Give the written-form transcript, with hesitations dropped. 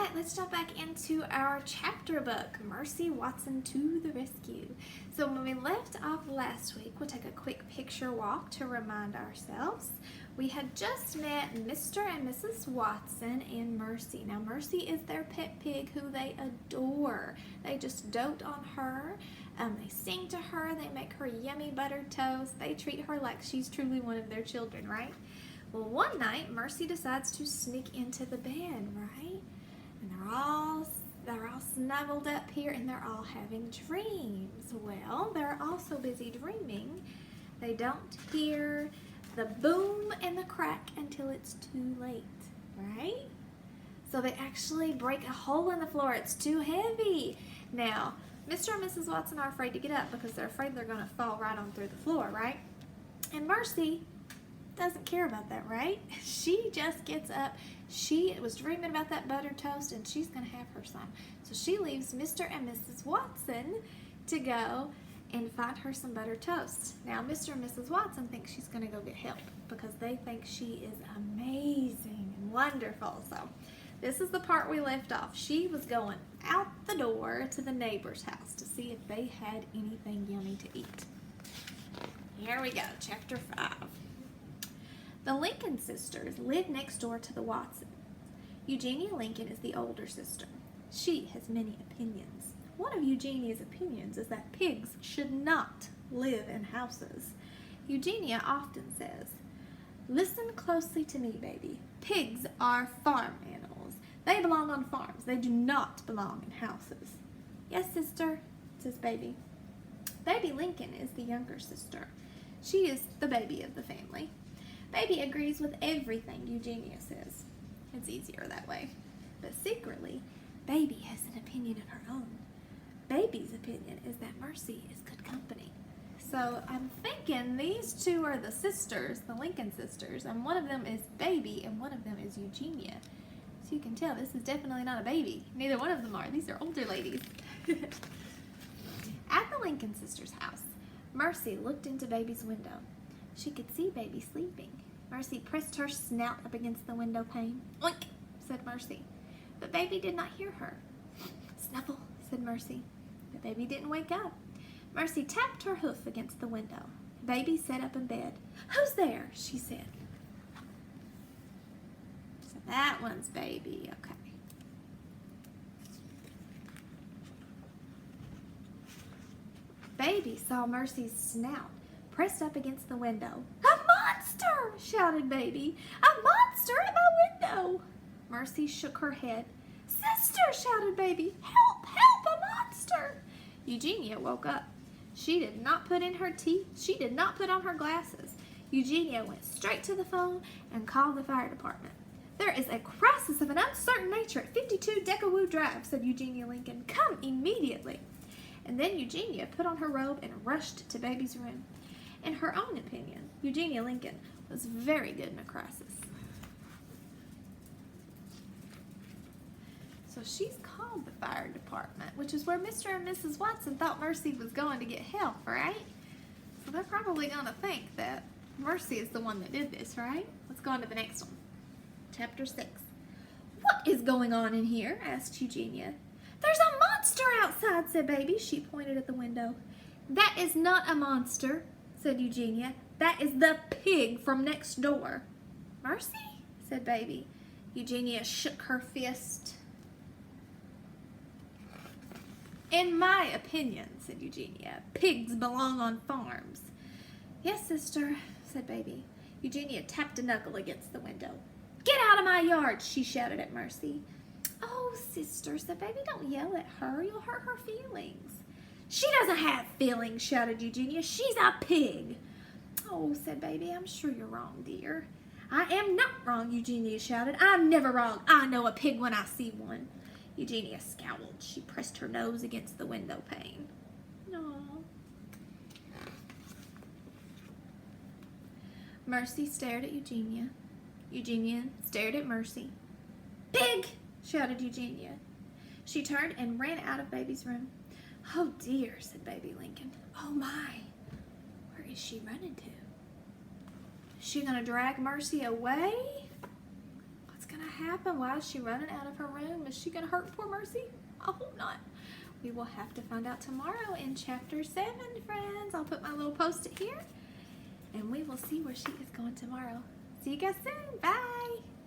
right, let's jump back into our chapter book, Mercy Watson to the Rescue. So when we left off last week, we'll take a quick picture walk to remind ourselves. We had just met Mr. and Mrs. Watson and Mercy. Now Mercy is their pet pig who they adore. They just dote on her. They sing to her. They make her yummy buttered toast. They treat her like she's truly one of their children, right? Well, one night, Mercy decides to sneak into the bed, right? And they're all snuggled up here and they're all having dreams. Well, they're all so busy dreaming, they don't hear the boom and the crack until it's too late, right? So they actually break a hole in the floor. It's too heavy. Now, Mr. and Mrs. Watson are afraid to get up because they're afraid they're going to fall right on through the floor, right? And Mercy doesn't care about that, right? She just gets up. She was dreaming about that buttered toast and she's going to have her some. So she leaves Mr. and Mrs. Watson to go and find her some buttered toast. Now, Mr. and Mrs. Watson think she's going to go get help because they think she is amazing and wonderful. So this is the part we left off. She was going out the door to the neighbor's house to see if they had anything yummy to eat. Here we go, chapter 5. The Lincoln sisters live next door to the Watsons. Eugenia Lincoln is the older sister. She has many opinions. One of Eugenia's opinions is that pigs should not live in houses. Eugenia often says, "Listen closely to me, baby. Pigs are farm animals. They belong on farms. They do not belong in houses." "Yes, sister," says Baby. Baby Lincoln is the younger sister. She is the baby of the family. Baby agrees with everything Eugenia says. It's easier that way. But secretly, Baby has an opinion of her own. Baby's opinion is that Mercy is good company. So I'm thinking these two are the sisters, the Lincoln sisters, and one of them is Baby and one of them is Eugenia. So you can tell this is definitely not a baby. Neither one of them are. These are older ladies. At the Lincoln sisters' house, Mercy looked into Baby's window. She could see Baby sleeping. Mercy pressed her snout up against the window pane. "Oink," said Mercy. But Baby did not hear her. "Snuffle," said Mercy. But Baby didn't wake up. Mercy tapped her hoof against the window. Baby sat up in bed. "Who's there?" she said. So that one's Baby, okay. Baby saw Mercy's snout pressed up against the window. "A monster!" shouted Baby. "A monster at my window!" Mercy shook her head. "Sister!" shouted Baby. "Help! Help! A monster!" Eugenia woke up. She did not put in her teeth. She did not put on her glasses. Eugenia went straight to the phone and called the fire department. "There is a crisis of an uncertain nature at 52 Decawoo Drive," said Eugenia Lincoln. "Come immediately." And then Eugenia put on her robe and rushed to Baby's room. In her own opinion, Eugenia Lincoln was very good in a crisis. So she's called the fire department, which is where Mr. and Mrs. Watson thought Mercy was going to get help, right? So they're probably going to think that Mercy is the one that did this, right? Let's go on to the next one. Chapter 6. "What is going on in here?" asked Eugenia. "There's a monster outside," said Baby. She pointed at the window. "That is not a monster," said Eugenia. "That is the pig from next door." "Mercy?" said Baby. Eugenia shook her fist. "In my opinion," said Eugenia, "pigs belong on farms." "Yes, sister," said Baby. Eugenia tapped a knuckle against the window. "Get out of my yard," she shouted at Mercy. "Oh, sister," said Baby, "don't yell at her. You'll hurt her feelings." "She doesn't have feelings," shouted Eugenia. "She's a pig." "Oh," said Baby, "I'm sure you're wrong, dear." "I am not wrong," Eugenia shouted. "I'm never wrong. I know a pig when I see one." Eugenia scowled. She pressed her nose against the window pane. Aww. Mercy stared at Eugenia. Eugenia stared at Mercy. "Pig!" shouted Eugenia. She turned and ran out of Baby's room. "Oh dear," said Baby Lincoln. "Oh my, where is she running to? Is she going to drag Mercy away? What's going to happen? Why is she running out of her room? Is she going to hurt poor Mercy? I hope not. We will have to find out tomorrow in chapter 7, friends. I'll put my little post-it here, and we will see where she is going tomorrow. See you guys soon. Bye.